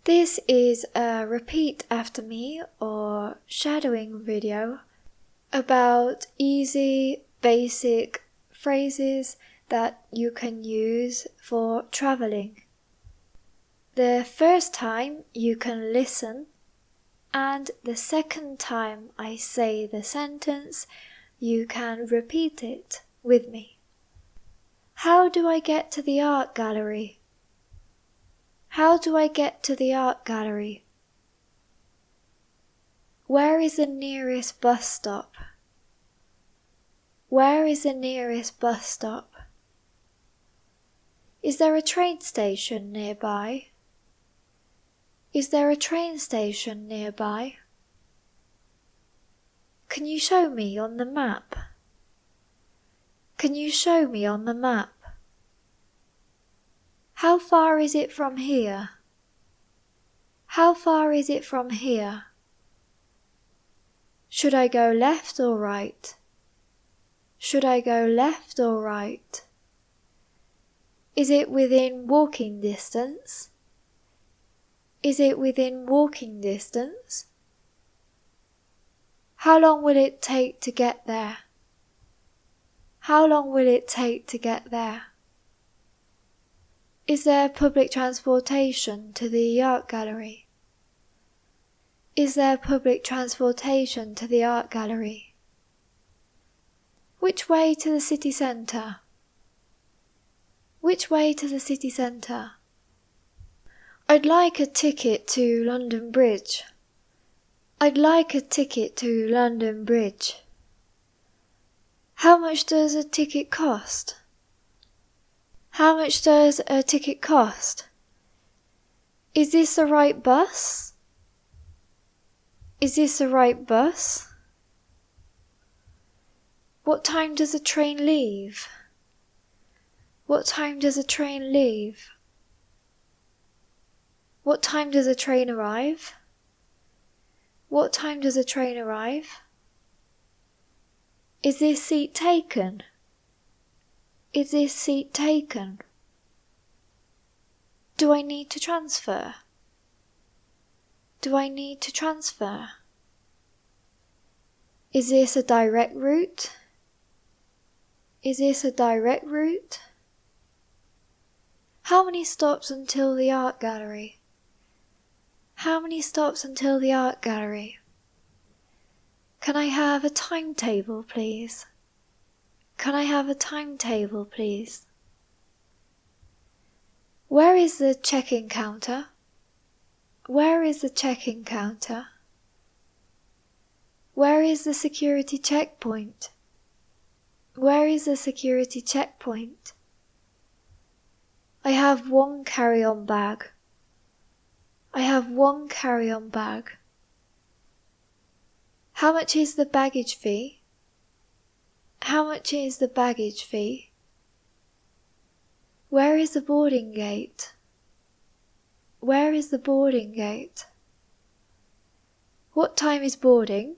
This is a repeat after me or shadowing video about easy, basic phrases that you can use for traveling. The first time you can listen, and the second time I say the sentence, you can repeat it with me. How do I get to the art gallery? How do I get to the art gallery? Where is the nearest bus stop? Where is the nearest bus stop? Is there a train station nearby? Is there a train station nearby? Can you show me on the map? Can you show me on the map? How far is it from here? How far is it from here? Should I go left or right? Should I go left or right? Is it within walking distance? Is it within walking distance? How long will it take to get there? How long will it take to get there? Is there public transportation to the art gallery? Is there public transportation to the art gallery? Which way to the city centre? Which way to the city centre? I'd like a ticket to London Bridge. I'd like a ticket to London Bridge. How much does a ticket cost? How much does a ticket cost? Is this the right bus? Is this the right bus? What time does a train leave? What time does a train leave? What time does a train arrive? What time does a train arrive? Is this seat taken? Is this seat taken? Do I need to transfer? Do I need to transfer? Is this a direct route? Is this a direct route? How many stops until the art gallery? How many stops until the art gallery? Can I have a timetable, please? Can I have a timetable, please? Where is the check-in counter? Where is the check-in counter? Where is the security checkpoint? Where is the security checkpoint? I have one carry-on bag. I have one carry-on bag. How much is the baggage fee? How much is the baggage fee? Where is the boarding gate? Where is the boarding gate? What time is boarding?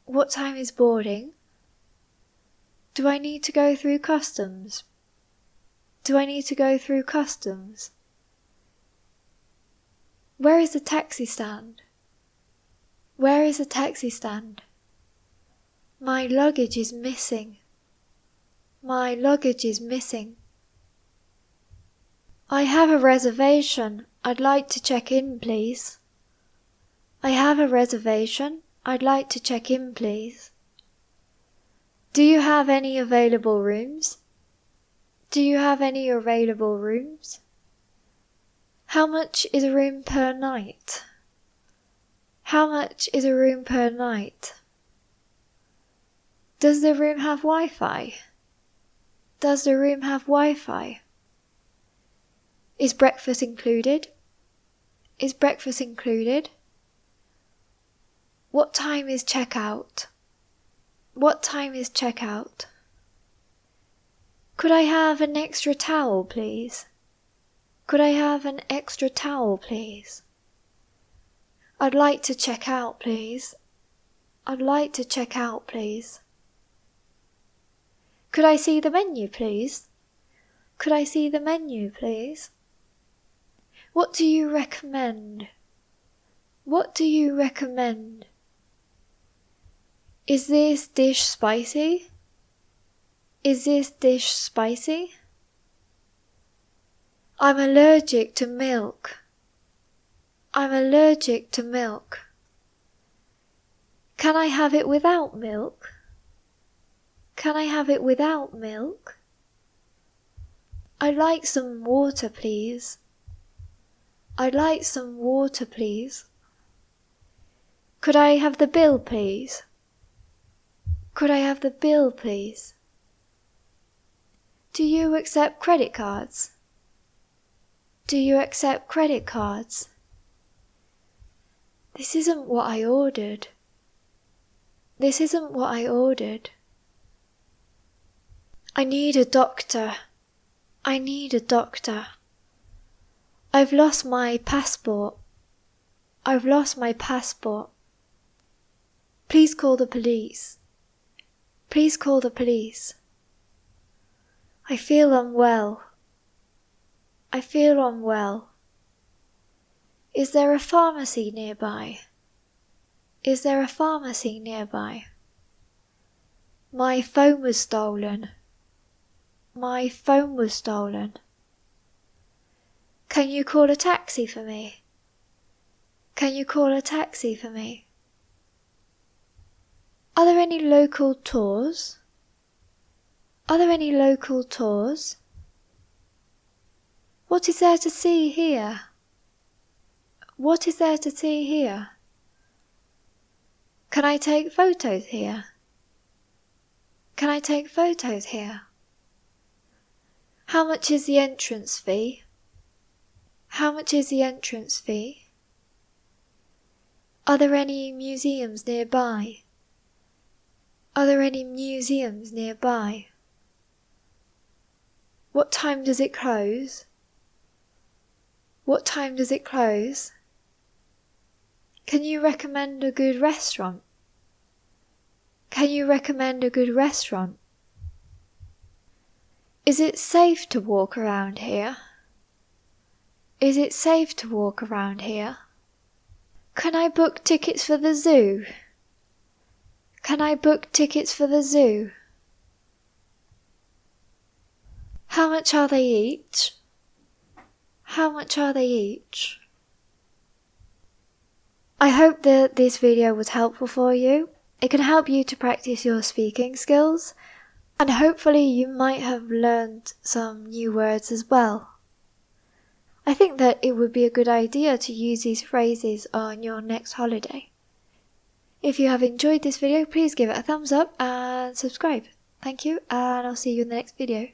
What time is boarding? Do I need to go through customs? Do I need to go through customs? Where is the taxi stand? Where is the taxi stand? My luggage is missing. My luggage is missing. I have a reservation. I'd like to check in, please. I have a reservation. I'd like to check in, please. Do you have any available rooms? Do you have any available rooms? How much is a room per night? How much is a room per night? Does the room have Wi-Fi? Does the room have Wi-Fi? Is breakfast included? Is breakfast included? What time is checkout? What time is checkout? Could I have an extra towel, please? Could I have an extra towel, please? I'd like to check out, please. I'd like to check out, please. Could I see the menu, please? Could I see the menu, please? What do you recommend? What do you recommend? Is this dish spicy? Is this dish spicy? I'm allergic to milk. I'm allergic to milk. Can I have it without milk? Can I have it without milk? I'd like some water, please. I'd like some water, please. Could I have the bill, please? Could I have the bill, please? Do you accept credit cards? Do you accept credit cards? This isn't what I ordered. This isn't what I ordered. I need a doctor. I need a doctor. I've lost my passport. I've lost my passport. Please call the police. Please call the police. I feel unwell. I feel unwell. Is there a pharmacy nearby? Is there a pharmacy nearby? My phone was stolen. My phone was stolen. Can you call a taxi for me? Can you call a taxi for me? Are there any local tours? Are there any local tours? What is there to see here? What is there to see here? Can I take photos here? Can I take photos here? How much is the entrance fee? How much is the entrance fee? Are there any museums nearby? Are there any museums nearby? What time does it close? What time does it close? Can you recommend a good restaurant? Can you recommend a good restaurant? Is it safe to walk around here? Is it safe to walk around here? Can I book tickets for the zoo? Can I book tickets for the zoo? How much are they each? How much are they each? I hope that this video was helpful for you. It can help you to practice your speaking skills, and hopefully you might have learned some new words as well. I think that it would be a good idea to use these phrases on your next holiday. If you have enjoyed this video, please give it a thumbs up and subscribe. Thank you, and I'll see you in the next video.